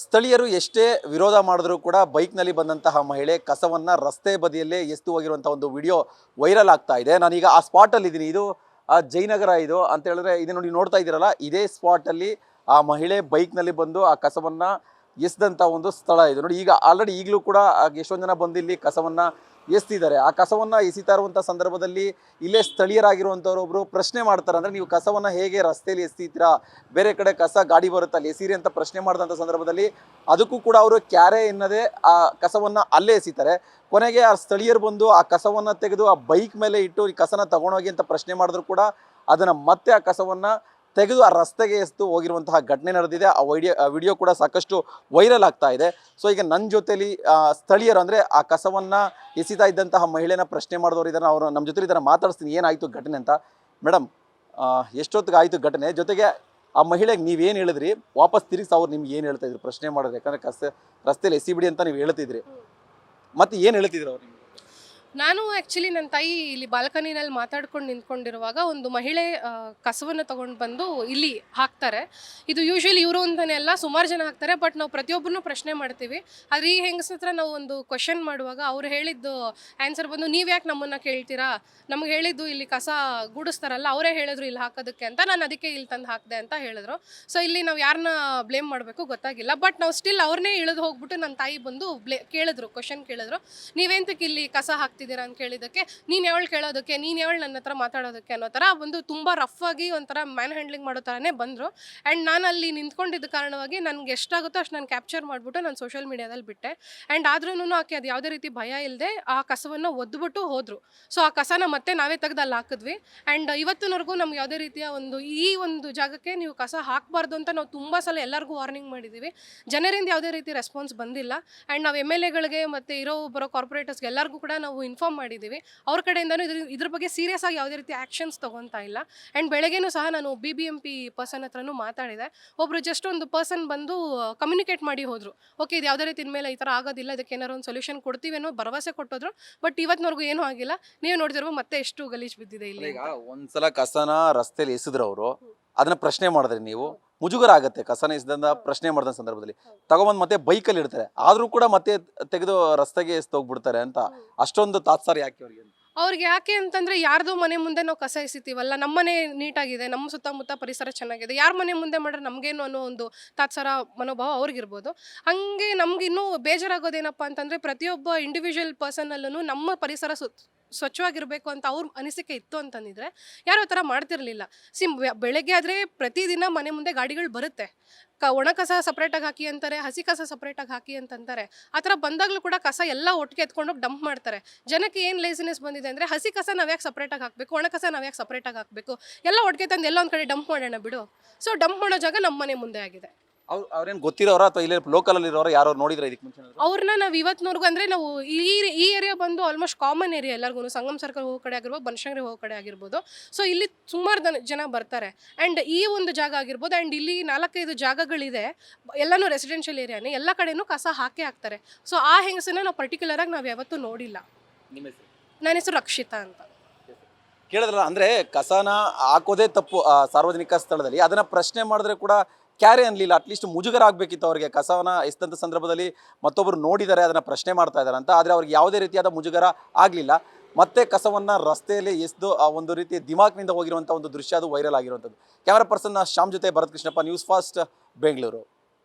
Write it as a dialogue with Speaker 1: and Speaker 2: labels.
Speaker 1: ಸ್ಥಳೀಯರು ಎಷ್ಟೇ ವಿರೋಧ ಮಾಡಿದ್ರು ಕೂಡ ಬೈಕ್ನಲ್ಲಿ ಬಂದಂತಹ ಮಹಿಳೆ ಕಸವನ್ನು ರಸ್ತೆ ಬದಿಯಲ್ಲೇ ಎಸ್ದು ಹೋಗಿರುವಂಥ ಒಂದು ವಿಡಿಯೋ ವೈರಲ್ ಆಗ್ತಾ ಇದೆ. ನಾನೀಗ ಆ ಸ್ಪಾಟಲ್ಲಿ ಇದ್ದೀನಿ. ಇದು ಜಯನಗರ ಇದು ಅಂತ ಹೇಳಿದ್ರೆ ಇದು ನೋಡಿ ನೋಡ್ತಾ ಇದ್ದೀರಲ್ಲ, ಇದೇ ಸ್ಪಾಟಲ್ಲಿ ಆ ಮಹಿಳೆ ಬೈಕ್ನಲ್ಲಿ ಬಂದು ಆ ಕಸವನ್ನು ಎಸ್ದಂಥ ಒಂದು ಸ್ಥಳ ಇದು ನೋಡಿ. ಈಗ ಆಲ್ರೆಡಿ ಈಗಲೂ ಕೂಡ ಎಷ್ಟೊಂದು ಜನ ಬಂದು ಇಲ್ಲಿ ಕಸವನ್ನು ಎಸ್ತಿದ್ದಾರೆ. ಆ ಕಸವನ್ನು ಎಸಿತಾ ಇರುವಂಥ ಸಂದರ್ಭದಲ್ಲಿ ಇಲ್ಲೇ ಸ್ಥಳೀಯರಾಗಿರುವಂಥವ್ರೊಬ್ಬರು ಪ್ರಶ್ನೆ ಮಾಡ್ತಾರೆ. ಅಂದರೆ ನೀವು ಕಸವನ್ನು ಹೇಗೆ ರಸ್ತೆಯಲ್ಲಿ ಎಸ್ತೀರಾ, ಬೇರೆ ಕಡೆ ಕಸ ಗಾಡಿ ಬರುತ್ತೆ ಅಲ್ಲಿ ಎಸೀರಿ ಅಂತ ಪ್ರಶ್ನೆ ಮಾಡಿದಂಥ ಸಂದರ್ಭದಲ್ಲಿ ಅದಕ್ಕೂ ಕೂಡ ಅವರು ಕ್ಯಾರೆ ಎನ್ನದೇ ಆ ಕಸವನ್ನು ಅಲ್ಲೇ ಎಸಿತಾರೆ. ಕೊನೆಗೆ ಆ ಸ್ಥಳೀಯರು ಬಂದು ಆ ಕಸವನ್ನು ತೆಗೆದು ಆ ಬೈಕ್ ಮೇಲೆ ಇಟ್ಟು ಈ ಕಸನ ತಗೊಂಡೋಗಿ ಅಂತ ಪ್ರಶ್ನೆ ಮಾಡಿದ್ರು ಕೂಡ ಅದನ್ನು ಮತ್ತೆ ಆ ಕಸವನ್ನು ತೆಗೆದು ಆ ರಸ್ತೆಗೆ ಎಸ್ದು ಹೋಗಿರುವಂತಹ ಘಟನೆ ನಡೆದಿದೆ. ಆ ವಿಡಿಯೋ ಕೂಡ ಸಾಕಷ್ಟು ವೈರಲ್ ಆಗ್ತಾ ಇದೆ. ಸೊ ಈಗ ನನ್ನ ಜೊತೆಲಿ ಸ್ಥಳೀಯರು ಅಂದರೆ ಆ ಕಸವನ್ನು ಎಸಿತಾ ಇದ್ದಂತಹ ಮಹಿಳೆನ ಪ್ರಶ್ನೆ ಮಾಡಿದವರು ಇದ್ದಾರೆ. ಅವರು ನಮ್ಮ ಜೊತೆ ಇದನ್ನು ಮಾತಾಡಿಸ್ತೀನಿ ಏನಾಯಿತು ಘಟನೆ ಅಂತ. ಮೇಡಮ್, ಎಷ್ಟೊತ್ತಿಗೆ ಆಯಿತು ಘಟನೆ? ಜೊತೆಗೆ ಆ ಮಹಿಳೆಗೆ ನೀವೇನು ಹೇಳಿದ್ರಿ, ವಾಪಸ್ ತಿರುಗಿಸಿ ಅವ್ರು ನಿಮ್ಗೆ ಏನು ಹೇಳ್ತಾ ಇದ್ರು ಪ್ರಶ್ನೆ ಮಾಡಿದ್ರು? ಯಾಕಂದರೆ ರಸ್ತೆಯಲ್ಲಿ ಎಸಿಬಿಡಿ ಅಂತ ನೀವು ಹೇಳ್ತಿದ್ರಿ, ಮತ್ತೆ ಏನು ಹೇಳ್ತಿದ್ರು ಅವ್ರು?
Speaker 2: ನಾನು ಆ್ಯಕ್ಚುಲಿ ನನ್ನ ತಾಯಿ ಇಲ್ಲಿ ಬಾಲ್ಕನಿನಲ್ಲಿ ಮಾತಾಡ್ಕೊಂಡು ನಿಂತ್ಕೊಂಡಿರುವಾಗ ಒಂದು ಮಹಿಳೆ ಕಸವನ್ನು ತೊಗೊಂಡು ಬಂದು ಇಲ್ಲಿ ಹಾಕ್ತಾರೆ. ಇದು ಯೂಶ್ವಲಿ ಇವರು ಅಂತಲೇ ಅಲ್ಲ, ಸುಮಾರು ಜನ ಹಾಕ್ತಾರೆ. ಬಟ್ ನಾವು ಪ್ರತಿಯೊಬ್ಬರನ್ನೂ ಪ್ರಶ್ನೆ ಮಾಡ್ತೀವಿ. ಆದರೆ ಈ ಹೆಂಗಸ ಹತ್ರ ನಾವು ಒಂದು ಕ್ವಶನ್ ಮಾಡುವಾಗ ಅವ್ರು ಹೇಳಿದ್ದು ಆನ್ಸರ್ ಬಂದು, ನೀವು ಯಾಕೆ ನಮ್ಮನ್ನು ಕೇಳ್ತೀರಾ, ನಮ್ಗೆ ಹೇಳಿದ್ದು ಇಲ್ಲಿ ಕಸ ಗೂಡಿಸ್ತಾರಲ್ಲ ಅವರೇ ಹೇಳಿದ್ರು ಇಲ್ಲಿ ಹಾಕೋದಕ್ಕೆ ಅಂತ, ನಾನು ಅದಕ್ಕೆ ಇಲ್ಲಿ ತಂದು ಹಾಕಿದೆ ಅಂತ ಹೇಳಿದ್ರು. ಸೊ ಇಲ್ಲಿ ನಾವು ಯಾರನ್ನ ಬ್ಲೇಮ್ ಮಾಡಬೇಕು ಗೊತ್ತಾಗಿಲ್ಲ. ಬಟ್ ನಾವು ಸ್ಟಿಲ್ ಅವ್ರನ್ನೇ ಇಳಿದು ಹೋಗ್ಬಿಟ್ಟು ನನ್ನ ತಾಯಿ ಬಂದು ಕೇಳಿದ್ರು, ಕ್ವಶನ್ ಕೇಳಿದ್ರು, ನೀವೆಂತಕ್ಕೆ ಇಲ್ಲಿ ಕಸ ಹಾಕ್ತಿದ್ದೀರಾ ಅಂತ ಕೇಳಿದ್ದಕ್ಕೆ, ನೀನು ಯಾವಳು ಕೇಳೋದಕ್ಕೆ, ನೀನು ಯಾವಳು ನನ್ನ ಹತ್ರ ಮಾತಾಡೋದಕ್ಕೆ ಅನ್ನೋ ಥರ ಒಂದು ತುಂಬ ರಫ್ ಆಗಿ ಒಂಥರ ಮ್ಯಾನ್ ಹ್ಯಾಂಡ್ಲಿಂಗ್ ಮಾಡೋ ಥರನೇ ಬಂದರು. ಆ್ಯಂಡ್ ನಾನು ಅಲ್ಲಿ ನಿಂತ್ಕೊಂಡಿದ್ದ ಕಾರಣವಾಗಿ ನನಗೆ ಎಷ್ಟಾಗುತ್ತೋ ಅಷ್ಟು ನಾನು ಕ್ಯಾಪ್ಚರ್ ಮಾಡಿಬಿಟ್ಟು ನಾನು ಸೋಷಿಯಲ್ ಮೀಡಿಯಾದಲ್ಲಿ ಬಿಟ್ಟೆ. ಆ್ಯಂಡ್ ಆದ್ರೂ ಆಕೆ ಅದು ಯಾವುದೇ ರೀತಿ ಭಯ ಇಲ್ಲದೆ ಆ ಕಸವನ್ನು ಒದ್ದುಬಿಟ್ಟು ಹೋದರು. ಸೊ ಆ ಕಸನ ಮತ್ತೆ ನಾವೇ ತೆಗೆದು ಅಲ್ಲಿ ಹಾಕಿದ್ವಿ. ಆ್ಯಂಡ್ ಇವತ್ತಿನವರೆಗೂ ನಮ್ಗೆ ಯಾವುದೇ ರೀತಿಯ ಈ ಒಂದು ಜಾಗಕ್ಕೆ ನೀವು ಕಸ ಹಾಕಬಾರ್ದು ಅಂತ ನಾವು ತುಂಬ ಸಲ ಎಲ್ಲರಿಗೂ ವಾರ್ನಿಂಗ್ ಮಾಡಿದ್ದೀವಿ. ಜನರಿಂದ ಯಾವುದೇ ರೀತಿ ರೆಸ್ಪಾನ್ಸ್ ಬಂದಿಲ್ಲ. ಆ್ಯಂಡ್ ನಾವು MLAಗಳಿಗೆ ಮತ್ತು ಬರೋ ಕಾರ್ಪೊರೇಟರ್ಸ್ಗೆ ಎಲ್ಲರಿಗೂ ಕೂಡ ನಾವು ಇನ್ಫಾರ್ಮ್ ಮಾಡಿದ್ದೀವಿ. ಅವ್ರ ಕಡೆಯಿಂದನೂ ಇದ್ರ ಬಗ್ಗೆ ಸೀರಿಯಸ್ ಆಗಿ ಯಾವುದೇ ರೀತಿ ಆ್ಯಕ್ಷನ್ಸ್ ತೊಗೊತಾ ಇಲ್ಲ. ಆ್ಯಂಡ್ ಬೆಳಗ್ಗೆನೂ ಸಹ ನಾನು BBMP ಪರ್ಸನ್ ಹತ್ರನೂ ಮಾತಾಡಿದೆ. ಒಬ್ಬರು ಜಸ್ಟ್ ಒಂದು ಪರ್ಸನ್ ಬಂದು ಕಮ್ಯುನಿಕೇಟ್ ಮಾಡಿ ಹೋದರು. ಓಕೆ, ಇದು ಯಾವುದೇ ರೀತಿ ಇನ್ಮೇಲೆ ಈ ಥರ ಆಗೋದಿಲ್ಲ, ಇದಕ್ಕೆ ಏನಾರು ಒಂದು ಸೊಲ್ಯೂಷನ್ ಕೊಡ್ತೀವಿ ಅನ್ನೋ ಭರವಸೆ ಕೊಟ್ಟೋದ್ರು. ಬಟ್ ಇವತ್ತಿನವರೆಗೂ ಏನೂ ಆಗಿಲ್ಲ. ನೀವು ನೋಡಿದಿರೋ ಮತ್ತೆ ಎಷ್ಟು ಗಲೀಜು ಬಿದ್ದಿದೆ ಇಲ್ಲಿ.
Speaker 1: ಈಗ ಒಂದ್ಸಲ ಕಸನ ರಸ್ತೆಯಲ್ಲಿ ಎಸಿದ್ರು ಅವರು, ಅದನ್ನ ಪ್ರಶ್ನೆ ಮಾಡಿದ್ರಿ ನೀವು, ಮುಜುಗರ ಆಗುತ್ತೆ. ಕಸನ ಎಸ್ದಂತ ಪ್ರಶ್ನೆ ಮಾಡಿದ ಸಂದರ್ಭದಲ್ಲಿ ತಗೊಂಬಂದು ಮತ್ತೆ ಬೈಕಲ್ಲಿ ಇಡ್ತಾರೆ, ಆದ್ರೂ ಕೂಡ ಮತ್ತೆ ತೆಗೆದು ರಸ್ತೆಗೆ ಎಸ್ದು ಹೋಗ್ಬಿಡ್ತಾರೆ ಅಂತ. ಅಷ್ಟೊಂದು ತಾತ್ಸಾರ ಯಾಕೆ
Speaker 2: ಅವ್ರಿಗೆ ಯಾಕೆ ಅಂತಂದರೆ, ಯಾರ್ದೋ ಮನೆ ಮುಂದೆ ನಾವು ಕಸ ಎಸಿತೀವಲ್ಲ, ನಮ್ಮ ಮನೆ ನೀಟಾಗಿದೆ, ನಮ್ಮ ಸುತ್ತಮುತ್ತ ಪರಿಸರ ಚೆನ್ನಾಗಿದೆ, ಯಾರ ಮನೆ ಮುಂದೆ ಮಾಡ್ರೆ ನಮಗೇನು ಅನ್ನೋ ಒಂದು ತಾತ್ಸಾರ ಮನೋಭಾವ ಅವ್ರಿಗಿರ್ಬೋದು. ಹಾಗೆ ನಮ್ಗೆ ಇನ್ನೂ ಬೇಜಾರಾಗೋದೇನಪ್ಪ ಅಂತಂದರೆ, ಪ್ರತಿಯೊಬ್ಬ ಇಂಡಿವಿಜುವಲ್ ಪರ್ಸನಲ್ಲೂ ನಮ್ಮ ಪರಿಸರ ಸ್ವಚ್ಛವಾಗಿರಬೇಕು ಅಂತ ಅವ್ರ ಅನಿಸಿಕೆ ಇತ್ತು ಅಂತಂದಿದ್ರೆ ಯಾರು ಆ ಥರ ಮಾಡ್ತಿರ್ಲಿಲ್ಲ. ಬೆಳಗ್ಗೆ ಆದರೆ ಪ್ರತಿದಿನ ಮನೆ ಮುಂದೆ ಗಾಡಿಗಳು ಬರುತ್ತೆ. ಒಣ ಕಸ ಸಪ್ರೇಟಾಗಿ ಹಾಕಿ ಅಂತಾರೆ, ಹಸಿ ಕಸ ಸಪ್ರೇಟಾಗಿ ಹಾಕಿ ಅಂತಂತಾರೆ. ಆ ಥರ ಬಂದಾಗಲೂ ಕೂಡ ಕಸ ಎಲ್ಲ ಒಟ್ಟಿಗೆ ಎತ್ಕೊಂಡೋಗಿ ಡಂಪ್ ಮಾಡ್ತಾರೆ. ಜನಕ್ಕೆ ಏನು ಲೇಸಿನೆಸ್ ಬಂದಿದೆ ಅಂದರೆ, ಹಸಿ ಕಸ ನಾವು ಯಾಕೆ ಸಪ್ರೇಟಾಗಿ ಹಾಕಬೇಕು, ಒಣ ಕಸ ನಾವು ಯಾಕೆ ಸಪ್ರೇಟಾಗಿ ಹಾಕಬೇಕು, ಎಲ್ಲ ಒಟ್ಟಿಗೆ ತಂದು ಎಲ್ಲ ಒಂದು ಕಡೆ ಡಂಪ್ ಮಾಡೋಣ ಬಿಡು. ಸೊ ಡಂಪ್ ಮಾಡೋ ಜಾಗ ನಮ್ಮ ಮನೆ ಮುಂದೆ ಆಗಿದೆ.
Speaker 1: ಅವ್ರೇನು ಗೊತ್ತಿರೋರ ಅಥವಾ ಇಲ್ಲಿ ಲೋಕಲಲ್ಲಿ ಇರೋರು ಯಾರು ನೋಡಿದ್ರೆ ಇದಕ್ಕೆ ಮುಂಚೆ?
Speaker 2: ಅವ್ರನ್ನ ನಾವು ಇವತ್ತಿನವರೆಗೂ ಅಂದರೆ ನಾವು ಈ ಏರಿಯಾ ಬಂದು ಆಲ್ಮೋಸ್ಟ್ ಕಾಮನ್ ಏರಿಯಾ ಎಲ್ಲರಿಗೂ. ಸಂಗಮ್ ಸರ್ಕಲ್ ಹೋಗೋ ಕಡೆ ಆಗಿರ್ಬೋದು, ಬನಶಂಕರಿ ಹೋಗೋ ಕಡೆ ಆಗಿರ್ಬೋದು. ಸೊ ಇಲ್ಲಿ ಸುಮಾರು ಜನ ಬರ್ತಾರೆ. ಆ್ಯಂಡ್ ಈ ಒಂದು ಜಾಗ ಆಗಿರ್ಬೋದು, ಆ್ಯಂಡ್ ಇಲ್ಲಿ 4-5 ಜಾಗಗಳಿದೆ, ಎಲ್ಲನೂ ರೆಸಿಡೆನ್ಷಿಯಲ್ ಏರಿಯಾನೇ, ಎಲ್ಲ ಕಡೆನೂ ಕಸ ಹಾಕೇ ಹಾಕ್ತಾರೆ. ಸೊ ಆ ಹೆಂಗಸನ್ನ ನಾವು ಪರ್ಟಿಕ್ಯುಲರಾಗಿ ನಾವು ಯಾವತ್ತೂ ನೋಡಿಲ್ಲ. ನನ್ನ ಹೆಸರು ರಕ್ಷಿತಾ ಅಂತ.
Speaker 1: ಕೇಳಿದ್ರಲ್ಲ, ಅಂದರೆ ಕಸನ ಹಾಕೋದೇ ತಪ್ಪು ಸಾರ್ವಜನಿಕ ಸ್ಥಳದಲ್ಲಿ, ಅದನ್ನು ಪ್ರಶ್ನೆ ಮಾಡಿದ್ರೆ ಕೂಡ ಕ್ಯಾರೆ ಅನ್ಲಿಲ್ಲ. ಅಟ್ಲೀಸ್ಟ್ ಮುಜುಗರ ಆಗಬೇಕಿತ್ತು ಅವ್ರಿಗೆ. ಕಸವನ್ನ ಎಸ್ತಂಥ ಸಂದರ್ಭದಲ್ಲಿ ಮತ್ತೊಬ್ಬರು ನೋಡಿದ್ದಾರೆ, ಅದನ್ನು ಪ್ರಶ್ನೆ ಮಾಡ್ತಾ ಇದ್ದಾರೆ ಅಂತ. ಆದರೆ ಅವ್ರಿಗೆ ಯಾವುದೇ ರೀತಿಯಾದ ಮುಜುಗರ ಆಗಲಿಲ್ಲ. ಮತ್ತೆ ಕಸವನ್ನು ರಸ್ತೆಯಲ್ಲಿ ಎಸ್ದು ಆ ಒಂದು ರೀತಿ ದಿಮಾಕ್ನಿಂದ ಹೋಗಿರುವಂಥ ಒಂದು ದೃಶ್ಯ ಅದು ವೈರಲ್ ಆಗಿರುವಂಥದ್ದು. ಕ್ಯಾಮರಾ ಪರ್ಸನ್ ಶ್ಯಾಮ್ ಜೊತೆ ಭರತ್ ಕೃಷ್ಣಪ್ಪ, ನ್ಯೂಸ್ ಫಾಸ್ಟ್, ಬೆಂಗಳೂರು.